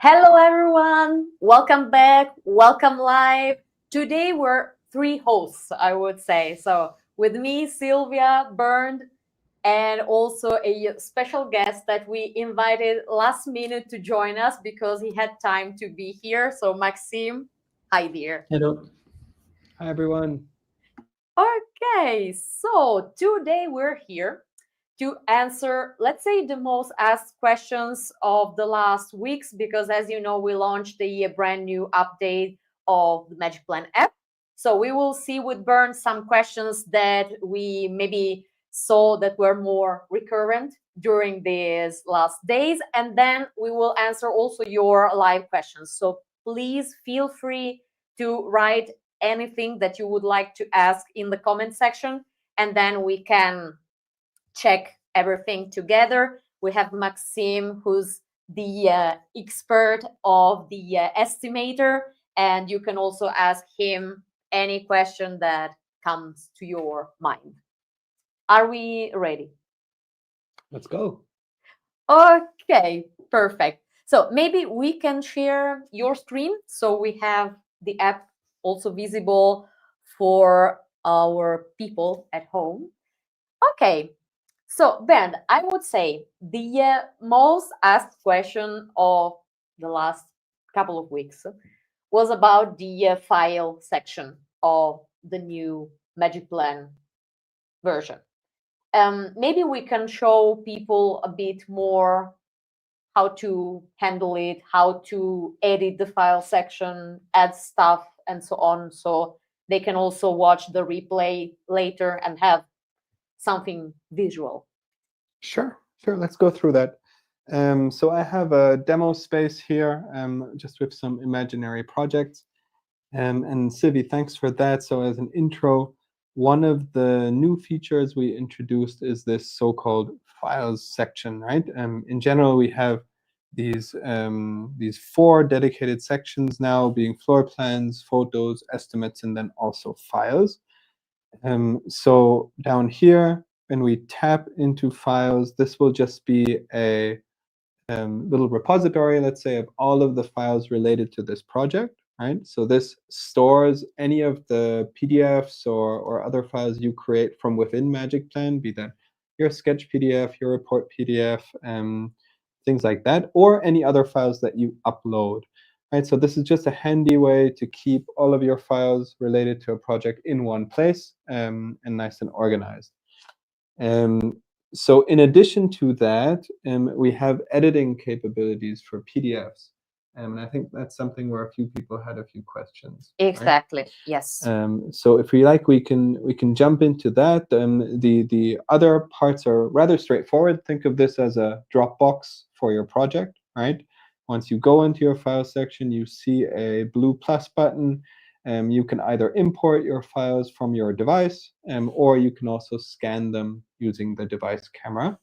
Hello, everyone. Welcome back. Welcome live. Today we're three hosts, I would say. So, with me, Sylvia, Bernd, and also a special guest that we invited last minute to join us because he had time to be here. So, Maxime, hi, dear. Hello. Hi, everyone. Okay, so today we're here to answer, let's say, the most asked questions of the last weeks, because as you know, we launched the brand new update of the Magic Plan app. So we will see with Bernd some questions that we maybe saw that were more recurrent during these last days. And then we will answer also your live questions. So please feel free to write anything that you would like to ask in the comment section, and then we can check everything together. We have Maxime, who's the expert of the estimator, and you can also ask him any question that comes to your mind. Are we ready? Let's go. Okay, perfect. So maybe we can share your screen so we have the app also visible for our people at home. Okay, so Bernd, I would say the most asked question of the last couple of weeks was about the file section of the new Magic Plan version. Maybe we can show people a bit more how to handle it, how to edit the file section, add stuff, and so on. So they can also watch the replay later and have something visual. Sure. Let's go through that. So I have a demo space here, just with some imaginary projects. And Sylvie, thanks for that. So as an intro, one of the new features we introduced is this so-called files section, right? In general, we have these four dedicated sections now, being floor plans, photos, estimates, and then also files. So down here, when we tap into files, this will just be a little repository, let's say, of all of the files related to this project, right? So this stores any of the PDFs or other files you create from within Magic Plan, be that your sketch PDF, your report PDF, things like that, or any other files that you upload. Right, so this is just a handy way to keep all of your files related to a project in one place, and nice and organized. So in addition to that, we have editing capabilities for PDFs. And I think that's something where a few people had a few questions. Exactly. Right? Yes. So if we like, we can jump into that. The other parts are rather straightforward. Think of this as a Dropbox for your project, right? Once you go into your file section, you see a blue plus button. You can either import your files from your device, or you can also scan them using the device camera.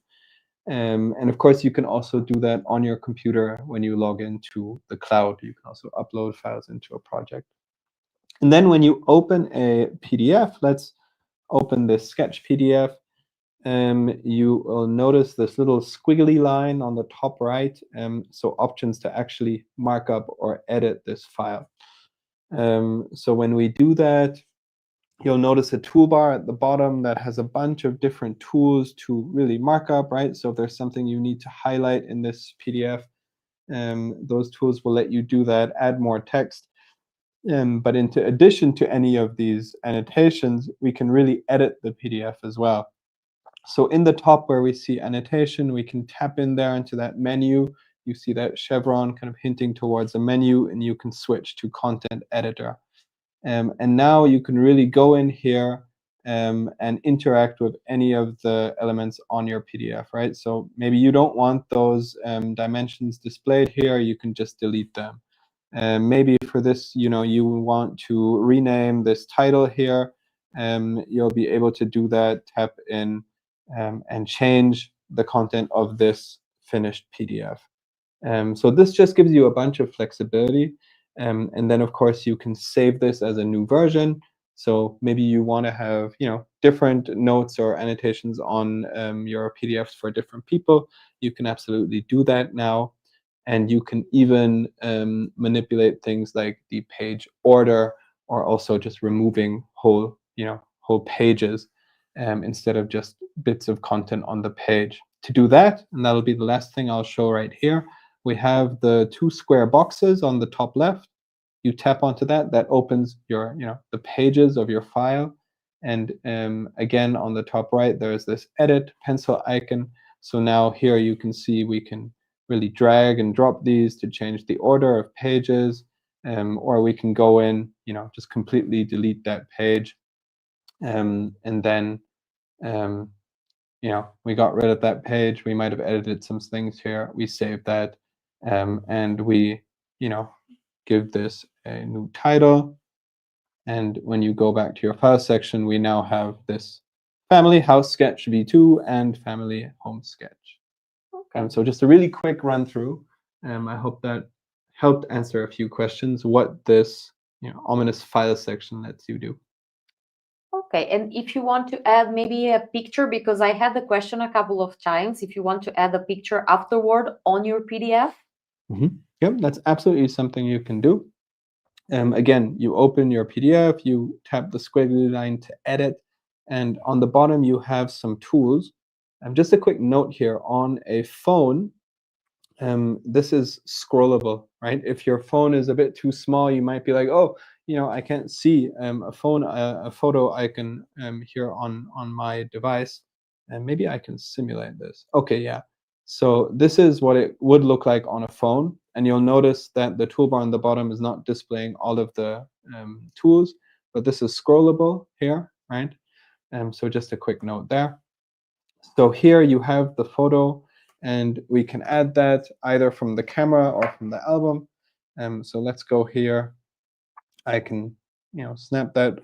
And of course, you can also do that on your computer when you log into the cloud. You can also upload files into a project. And then when you open a PDF, let's open this sketch PDF. You will notice this little squiggly line on the top right. So options to actually mark up or edit this file. So when we do that, you'll notice a toolbar at the bottom that has a bunch of different tools to really mark up, right? So if there's something you need to highlight in this PDF, those tools will let you do that, add more text. But in addition to any of these annotations, we can really edit the PDF as well. So in the top where we see annotation, we can tap in there into that menu. You see that chevron kind of hinting towards a menu, and you can switch to content editor. And now you can really go in here and interact with any of the elements on your PDF, right? So maybe you don't want those dimensions displayed here. You can just delete them. Maybe for this, you want to rename this title here. You'll be able to do that, tap in, and change the content of this finished PDF. So this just gives you a bunch of flexibility. And then, of course, you can save this as a new version. So maybe you want to have different notes or annotations on your PDFs for different people. You can absolutely do that now. and you can even manipulate things like the page order, or also just removing whole pages instead of just bits of content on the page. To do that, and that'll be the last thing I'll show right here, we have the two square boxes on the top left. You tap onto that, that opens your, the pages of your file. And again, on the top right, there's this edit pencil icon. So now here you can see we can really drag and drop these to change the order of pages, or we can go in, just completely delete that page. And then, we got rid of that page. We might have edited some things here. We save that, and we, give this a new title. And when you go back to your file section, we now have this family house sketch v2 and family home sketch. Okay. So just a really quick run through. I hope that helped answer a few questions, what this ominous file section lets you do. Okay, and if you want to add maybe a picture, because I had the question a couple of times, if you want to add a picture afterward on your PDF. Yep, that's absolutely something you can do. Again, you open your PDF, you tap the squiggly line to edit, and on the bottom you have some tools. Just a quick note here, on a phone, this is scrollable, right? If your phone is a bit too small, you might be like, oh, I can't see a photo icon here on my device, and maybe I can simulate this. Okay, yeah. So this is what it would look like on a phone, and you'll notice that the toolbar on the bottom is not displaying all of the tools, but this is scrollable here, right? So just a quick note there. So here you have the photo, and we can add that either from the camera or from the album. So let's go here. I can, snap that,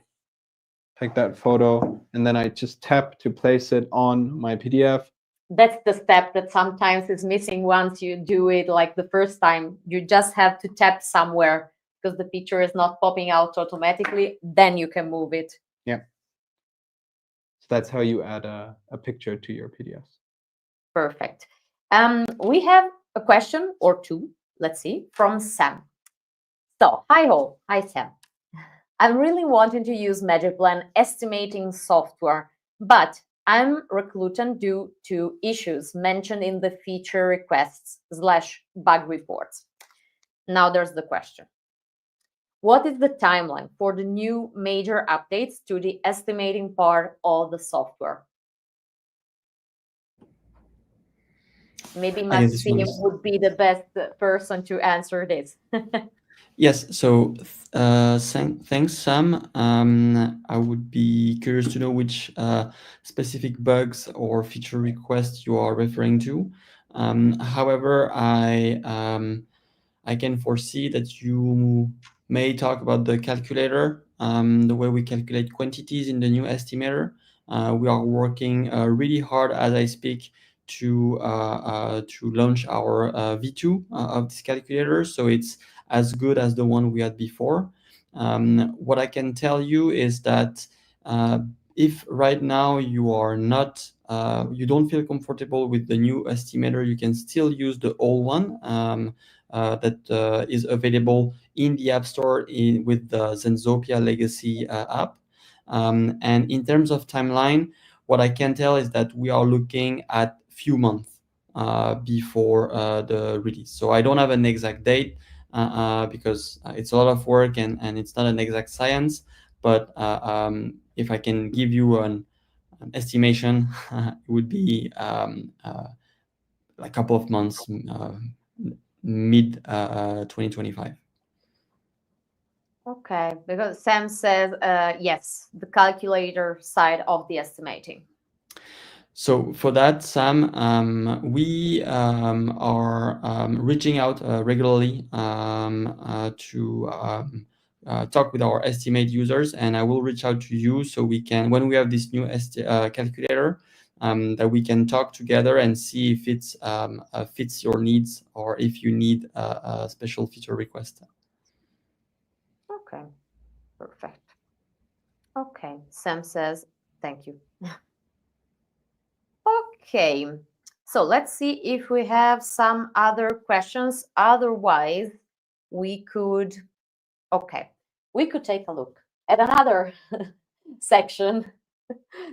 take that photo, and then I just tap to place it on my PDF. That's the step that sometimes is missing once you do it like the first time. You just have to tap somewhere because the picture is not popping out automatically. Then you can move it. Yeah. So that's how you add a picture to your PDFs. Perfect. We have a question or two, let's see, from Sam. So, hi Sam. I'm really wanting to use magicplan estimating software, but I'm reclutant due to issues mentioned in the feature requests / bug reports. Now there's the question. What is the timeline for the new major updates to the estimating part of the software? Maybe Maxim would be the best person to answer this. Yes, so thanks, Sam. I would be curious to know which specific bugs or feature requests you are referring to. However, I can foresee that you may talk about the calculator, the way we calculate quantities in the new estimator. We are working really hard as I speak to launch our V2 of this calculator, so it's as good as the one we had before. What I can tell you is that if right now you are not, you don't feel comfortable with the new estimator, you can still use the old one that is available in the App Store with the Zenzopia Legacy app. And in terms of timeline, what I can tell is that we are looking at few months before the release. So I don't have an exact date because it's a lot of work and it's not an exact science. But if I can give you an estimation, it would be a couple of months, mid 2025. Okay, because Sam says yes, the calculator side of the estimating. So for that, Sam, we are reaching out regularly to talk with our estimate users, and I will reach out to you so we can, when we have this new calculator, that we can talk together and see if it fits your needs or if you need a special feature request. Okay, perfect. Okay, Sam says thank you. Okay, So let's see if we have some other questions. Otherwise, we could, okay, we could take a look at another section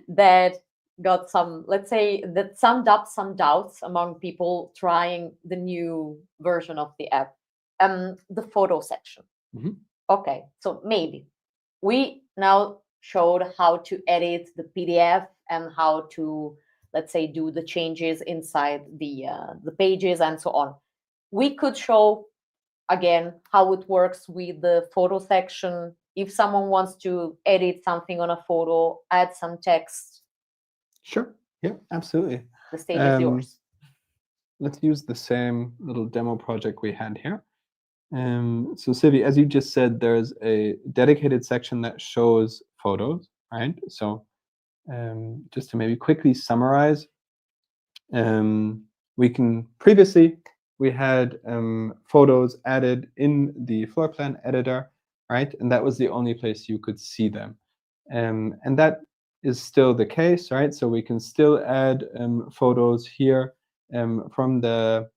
that got some, let's say, that summed up some doubts among people trying the new version of the app, the photo section. Mhm. Okay, so maybe we now showed how to edit the PDF and how to, let's say, do the changes inside the pages and so on. We could show again how it works with the photo section. If someone wants to edit something on a photo, add some text, Sure. Yeah, absolutely. the stage is yours. Let's use the same little demo project we had here. So Sivi, as you just said, there's a dedicated section that shows photos, right? So just to maybe quickly summarize, we can previously we had photos added in the floor plan editor, right? And that was the only place you could see them. And that is still the case, right? So we can still add photos here from the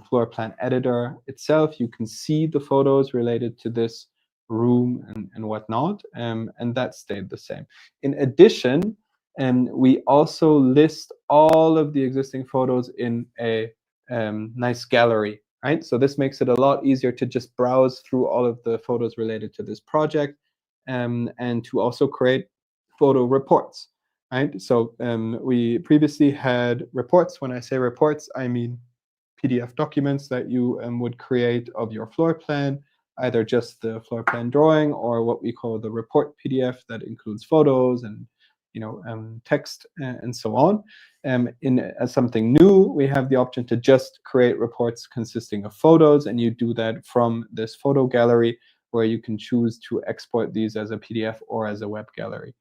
floor plan editor itself. You can see the photos related to this room and whatnot, and that stayed the same. In addition, we also list all of the existing photos in a nice gallery, right? So this makes it a lot easier to just browse through all of the photos related to this project, and to also create photo reports, right? So we previously had reports. When I say reports, I mean PDF documents that you would create of your floor plan, either just the floor plan drawing or what we call the report PDF that includes photos and text and so on. As something new, we have the option to just create reports consisting of photos, and you do that from this photo gallery, where you can choose to export these as a PDF or as a web gallery.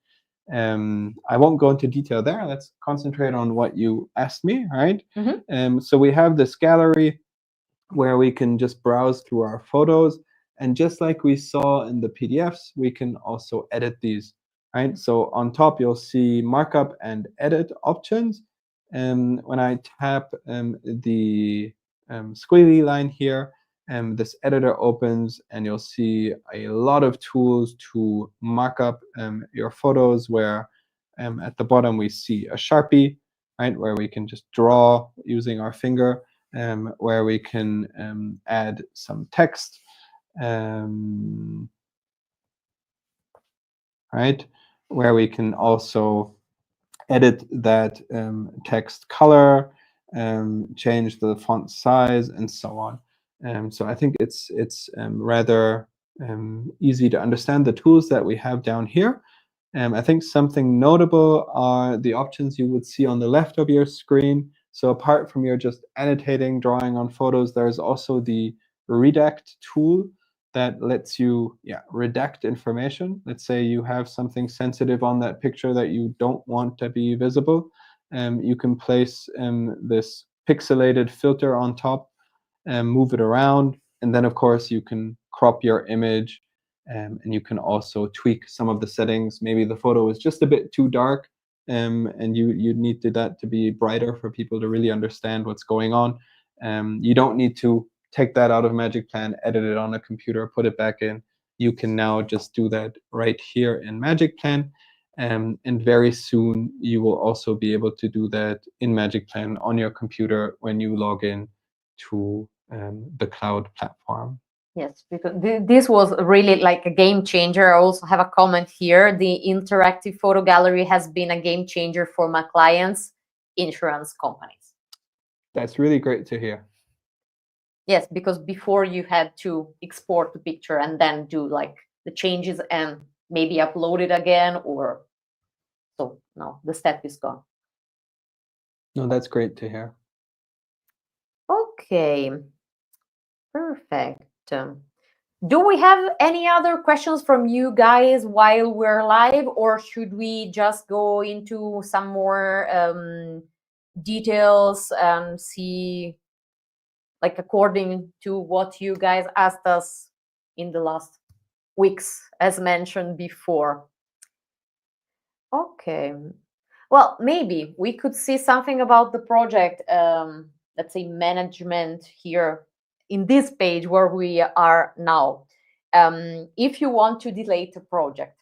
I won't go into detail there. Let's concentrate on what you asked me, right? So we have this gallery where we can just browse through our photos. And just like we saw in the PDFs, we can also edit these, right? So on top, you'll see markup and edit options. And when I tap the squiggly line here, this editor opens, and you'll see a lot of tools to mark up your photos, where at the bottom we see a Sharpie, right, where we can just draw using our finger, where we can add some text, right, where we can also edit that text color, change the font size, and so on. So I think it's rather easy to understand the tools that we have down here. I think something notable are the options you would see on the left of your screen. So apart from your just annotating, drawing on photos, there's also the redact tool that lets you redact information. Let's say you have something sensitive on that picture that you don't want to be visible. You can place this pixelated filter on top and move it around. And then, of course, you can crop your image, and you can also tweak some of the settings. Maybe the photo is just a bit too dark, and you need that to be brighter for people to really understand what's going on. You don't need to take that out of magicplan, edit it on a computer, put it back in. You can now just do that right here in magicplan. And very soon, you will also be able to do that in magicplan on your computer when you log in to the cloud platform. Yes, because this was really like a game changer. I also have a comment here. The interactive photo gallery has been a game changer for my clients, insurance companies. That's really great to hear. Yes, because before you had to export the picture and then do like the changes and maybe upload it again, or so no, the step is gone. No, that's great to hear. Okay, perfect. Do we have any other questions from you guys while we're live, or should we just go into some more details and see, like, according to what you guys asked us in the last weeks, as mentioned before? Okay. Well, maybe we could see something about the project, let's say management here in this page where we are now. If you want to delete a project,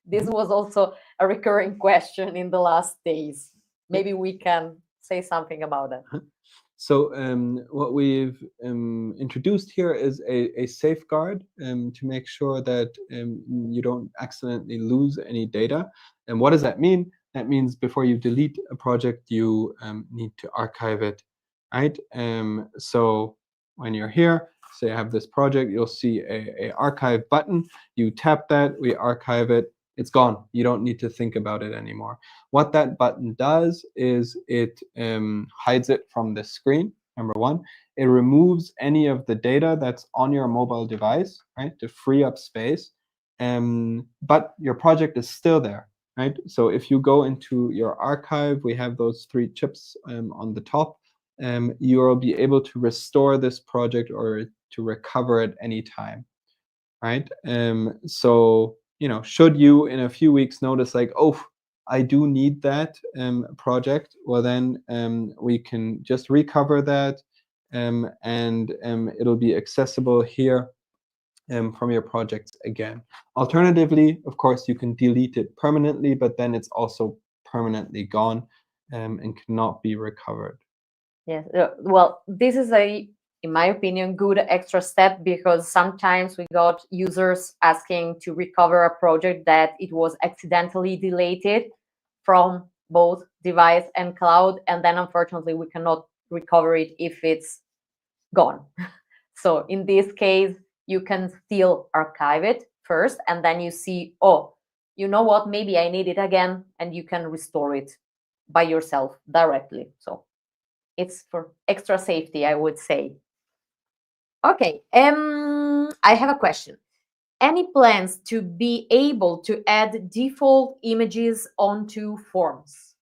this was also a recurring question in the last days. Maybe we can say something about it. So what we've introduced here is a safeguard to make sure that you don't accidentally lose any data. And what does that mean? That means before you delete a project, you need to archive it, right? So when you're here, say I have this project, you'll see a archive button. You tap that, we archive it. It's gone. You don't need to think about it anymore. What that button does is it hides it from the screen, number one. It removes any of the data that's on your mobile device, right, to free up space. But your project is still there, right? So if you go into your archive, we have those 3 chips on the top. You'll be able to restore this project or to recover it anytime, right? So, should you in a few weeks notice like, oh, I do need that project, well then we can just recover that and it'll be accessible here from your projects again. Alternatively, of course, you can delete it permanently, but then it's also permanently gone and cannot be recovered. Yes. Well, this is in my opinion, good extra step because sometimes we got users asking to recover a project that it was accidentally deleted from both device and cloud, and then unfortunately we cannot recover it if it's gone. So in this case, you can still archive it first, and then you see, oh, you know what, maybe I need it again, and you can restore it by yourself directly. So it's for extra safety, I would say. Okay, I have a question. Any plans to be able to add default images onto forms?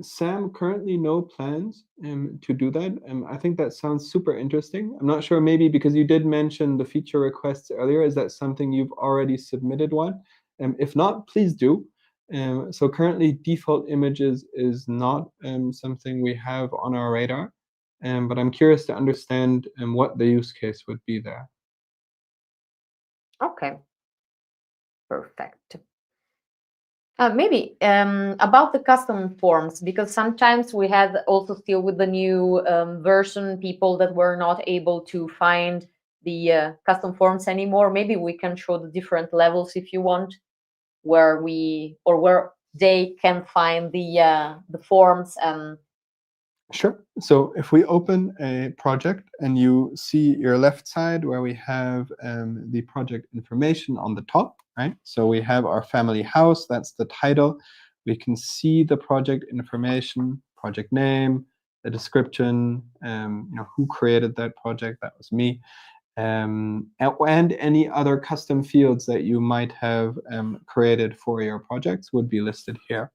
Sam, currently no plans to do that. I think that sounds super interesting. I'm not sure, maybe because you did mention the feature requests earlier, is that something you've already submitted one? If not, please do. So currently default images is not something we have on our radar, but I'm curious to understand what the use case would be there. Okay, perfect. Maybe about the custom forms, because sometimes we had also still with the new version people that were not able to find the custom forms anymore. Maybe we can show the different levels if you want, where they can find the forms. Sure. So if we open a project and you see your left side where we have the project information on the top, right? So we have our family house, that's the title. We can see the project information, project name, the description, who created that project, that was me, and any other custom fields that you might have created for your projects would be listed here.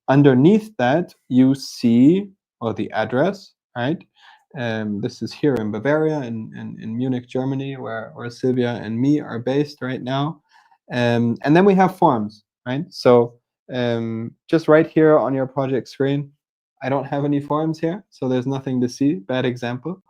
Underneath that, you see, the address, right? This is here in Bavaria, in Munich, Germany, where Silvia and me are based right now. And then we have forms, right? So just right here on your project screen, I don't have any forms here, so there's nothing to see. Bad example.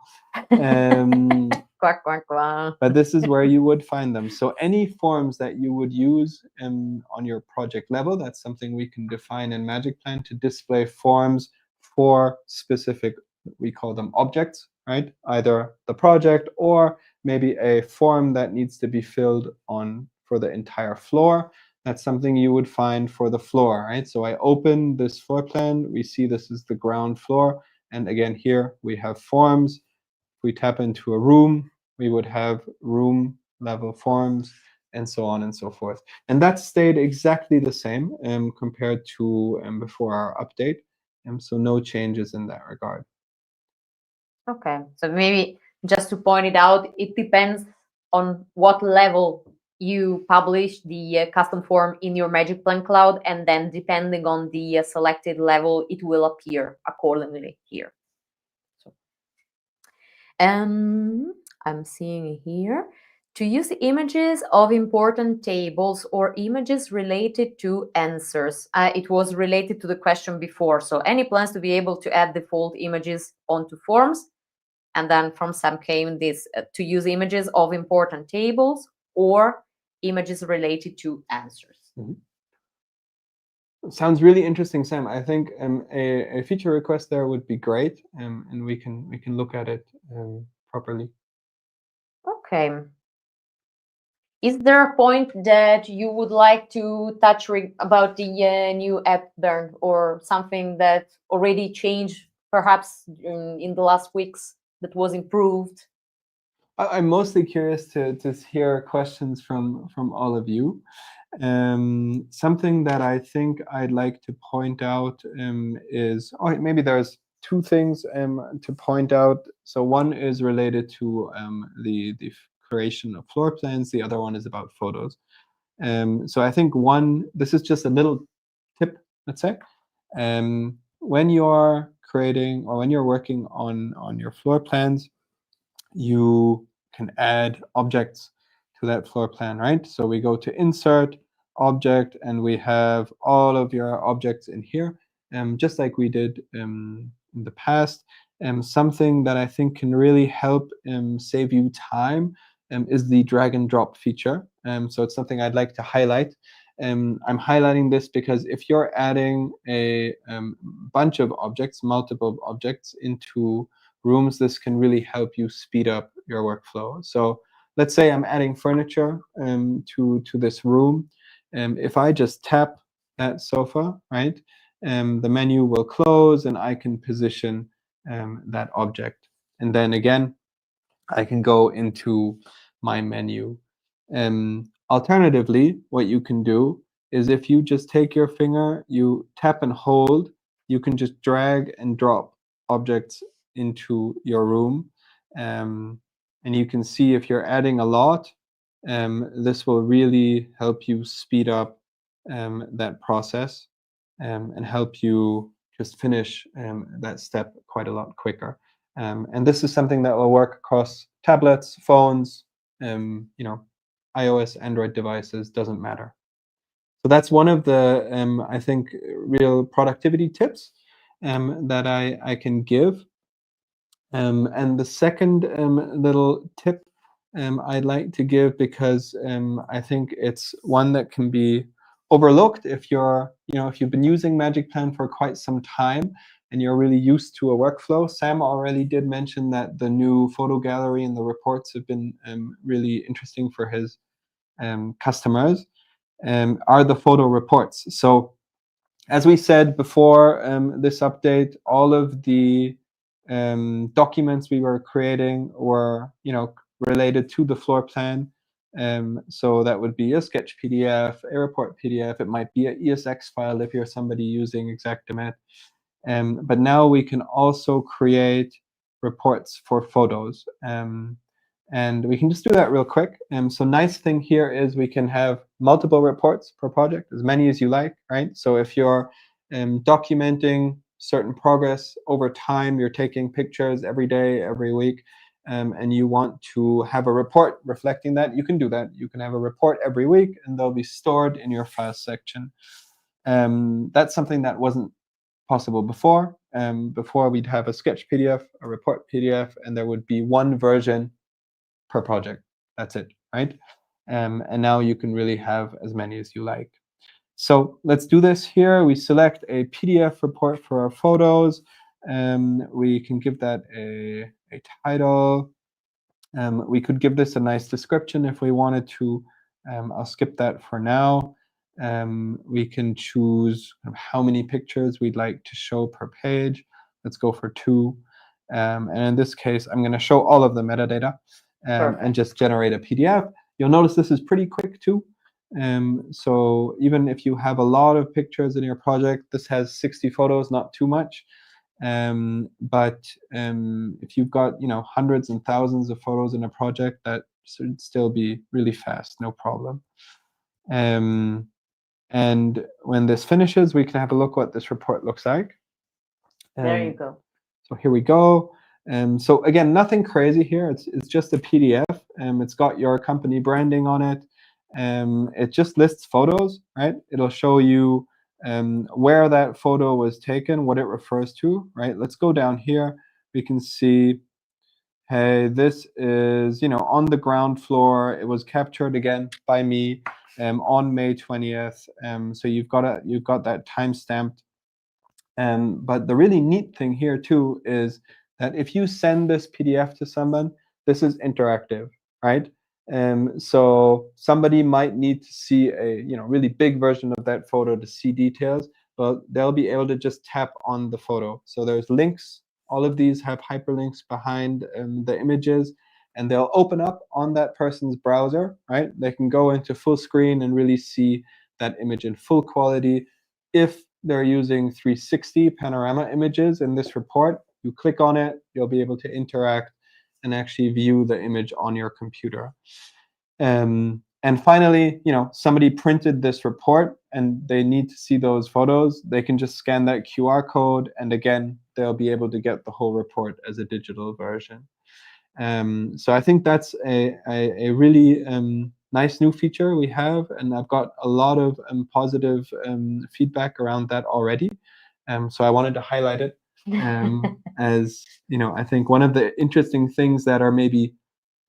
Quack, quack, quack. But this is where you would find them. So any forms that you would use on your project level, that's something we can define in magicplan to display forms for specific, we call them objects, right? Either the project or maybe a form that needs to be filled on for the entire floor. That's something you would find for the floor, right? So I open this floor plan, we see this is the ground floor. And again, here we have forms. If we tap into a room, we would have room level forms and so on and so forth. And that stayed exactly the same compared to before our update. So no changes in that regard. Okay, so maybe just to point it out, it depends on what level you publish the custom form in your magicplan cloud, and then depending on the selected level, it will appear accordingly here. So, I'm seeing here To use images of important tables or images related to answers. It was related to the question before. So any plans to be able to add default images onto forms? And then from Sam came this to use images of important tables or images related to answers. Sounds really interesting, Sam. I think a feature request there would be great, and we can look at it properly. Okay. Is there a point that you would like to touch about the new app, Bernd, or something that already changed, perhaps in the last weeks, that was improved? I'm mostly curious to hear questions from all of you. Something that I think I'd like to point out is, maybe there's two things to point out. So one is related to the creation of floor plans. The other one is about photos. So I think this is just a little tip, let's say. When you're creating or when you're working on your floor plans, you can add objects to that floor plan, right? So we go to Insert, Object, and we have all of your objects in here, just like we did in the past. Something that I think can really help save you time is the drag and drop feature. So it's something I'd like to highlight. I'm highlighting this because if you're adding a bunch of objects, multiple objects into rooms, this can really help you speed up your workflow. So let's say I'm adding furniture to this room. If I just tap that sofa, right, the menu will close and I can position that object. And then again, I can go into my menu. Alternatively, what you can do is if you just take your finger, you tap and hold, you can just drag and drop objects into your room. And you can see if you're adding a lot, this will really help you speed up that process and help you just finish that step quite a lot quicker. And this is something that will work across tablets, phones, iOS, Android devices, doesn't matter. So that's one of the, I think, real productivity tips that I can give. And the second little tip I'd like to give, because I think it's one that can be overlooked if if you've been using magicplan for quite some time and you're really used to a workflow. Sam already did mention that the new photo gallery and the reports have been really interesting for his customers. Are the photo reports. So as we said before this update, all of the documents we were creating were related to the floor plan. So that would be a sketch PDF, a report PDF. It might be an ESX file if you're somebody using Exactimat. But now we can also create reports for photos. And we can just do that real quick. So nice thing here is we can have multiple reports per project, as many as you like, right? So if you're documenting certain progress over time, you're taking pictures every day, every week, and you want to have a report reflecting that, you can do that. You can have a report every week, and they'll be stored in your files section. That's something that wasn't possible before. Before we'd have a sketch PDF, a report PDF, and there would be one version per project. That's it, right? And now you can really have as many as you like. So let's do this here. We select a PDF report for our photos. We can give that a title. We could give this a nice description if we wanted to. I'll skip that for now. We can choose how many pictures we'd like to show per page. Let's go for 2. And in this case, I'm going to show all of the metadata and just generate a PDF. You'll notice this is pretty quick too. So even if you have a lot of pictures in your project, this has 60 photos, not too much. But if you've got hundreds and thousands of photos in a project, that should still be really fast, no problem. And when this finishes, we can have a look what this report looks like. There you go. So here we go. So again, nothing crazy here. It's just a PDF. It's got your company branding on it. It just lists photos, right? It'll show you where that photo was taken, what it refers to, right? Let's go down here. We can see, hey, this is, on the ground floor. It was captured again by me on May 20th. So you've got that time stamped. But the really neat thing here too is that if you send this PDF to someone, this is interactive, right? So somebody might need to see a really big version of that photo to see details, but they'll be able to just tap on the photo. So there's links. All of these have hyperlinks behind the images, and they'll open up on that person's browser, right? They can go into full screen and really see that image in full quality. If they're using 360 panorama images in this report, you click on it, you'll be able to interact and actually view the image on your computer. And finally, somebody printed this report and they need to see those photos. They can just scan that QR code, and again, they'll be able to get the whole report as a digital version. So I think that's a really nice new feature we have, and I've got a lot of positive feedback around that already. So I wanted to highlight it as I think one of the interesting things that are maybe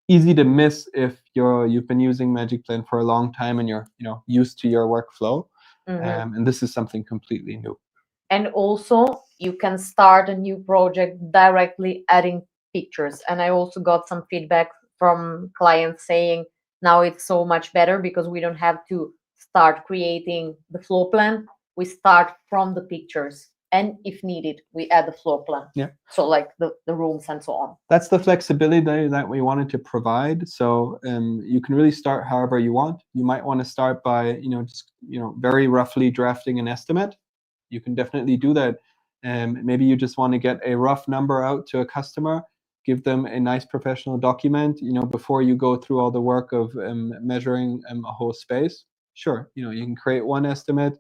easy to miss if you've been using magicplan for a long time and you're used to your workflow. And this is something completely new. And also, you can start a new project directly adding pictures. And I also got some feedback from clients saying now it's so much better because we don't have to start creating the floor plan. We start from the pictures. And if needed, we add the floor plan. Yeah. So like the rooms and so on. That's the flexibility that we wanted to provide. So you can really start however you want. You might want to start by just very roughly drafting an estimate. You can definitely do that. Maybe you just want to get a rough number out to a customer, give them a nice professional document, before you go through all the work of measuring a whole space. Sure, you can create one estimate.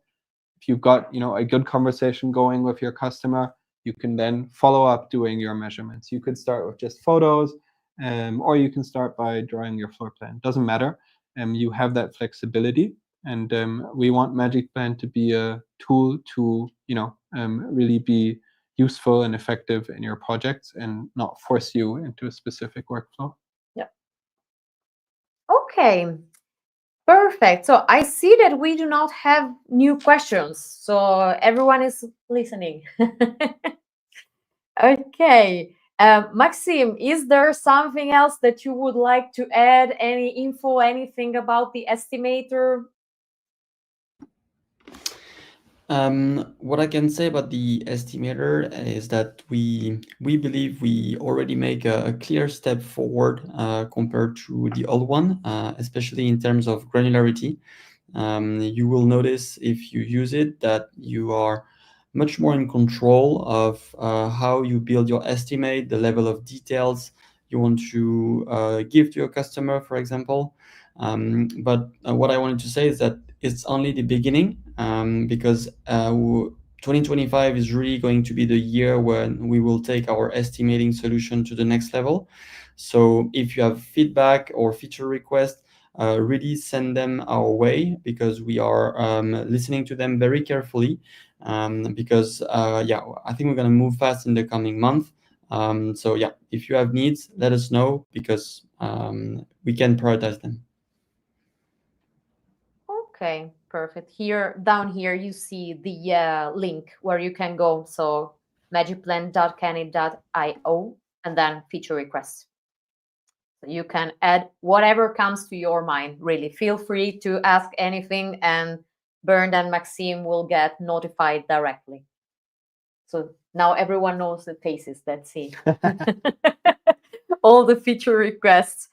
If you've got a good conversation going with your customer, you can then follow up doing your measurements. You could start with just photos, or you can start by drawing your floor plan. Doesn't matter. You have that flexibility. And we want magicplan to be a tool to really be useful and effective in your projects and not force you into a specific workflow. Yeah. Okay. Perfect. So I see that we do not have new questions. So everyone is listening. Okay. Maxime, is there something else that you would like to add? Any info, anything about the estimator? What I can say about the estimator is that we believe we already make a clear step forward compared to the old one, especially in terms of granularity. You will notice if you use it that you are much more in control of how you build your estimate, the level of details you want to give to your customer, for example. But what I wanted to say is that it's only the beginning, because 2025 is really going to be the year when we will take our estimating solution to the next level. So if you have feedback or feature requests, really send them our way, because we are listening to them very carefully, because I think we're going to move fast in the coming month. So yeah, if you have needs, let us know, because we can prioritize them. Okay, perfect. Down here, you see the link where you can go. So magicplan.canny.io and then feature requests. So you can add whatever comes to your mind, really. Feel free to ask anything, and Bernd and Maxime will get notified directly. So now everyone knows the faces. Let's see. All the feature requests.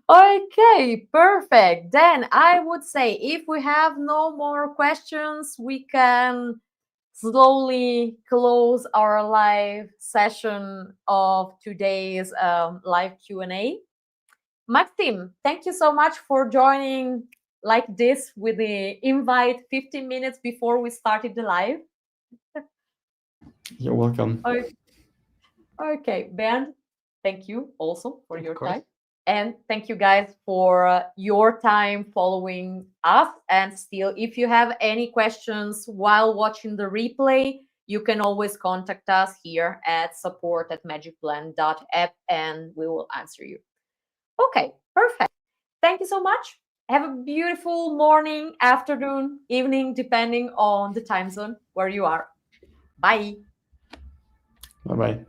Okay, perfect. Then I would say if we have no more questions, we can slowly close our live session of today's live Q&A. Maxime, thank you so much for joining like this with the invite 15 minutes before we started the live. You're welcome. Okay, Bernd, thank you also for your time. And thank you guys for your time following us. And still, if you have any questions while watching the replay, you can always contact us here at support@magicplan.app and we will answer you. Okay, perfect. Thank you so much. Have a beautiful morning, afternoon, evening, depending on the time zone where you are. Bye. Bye bye.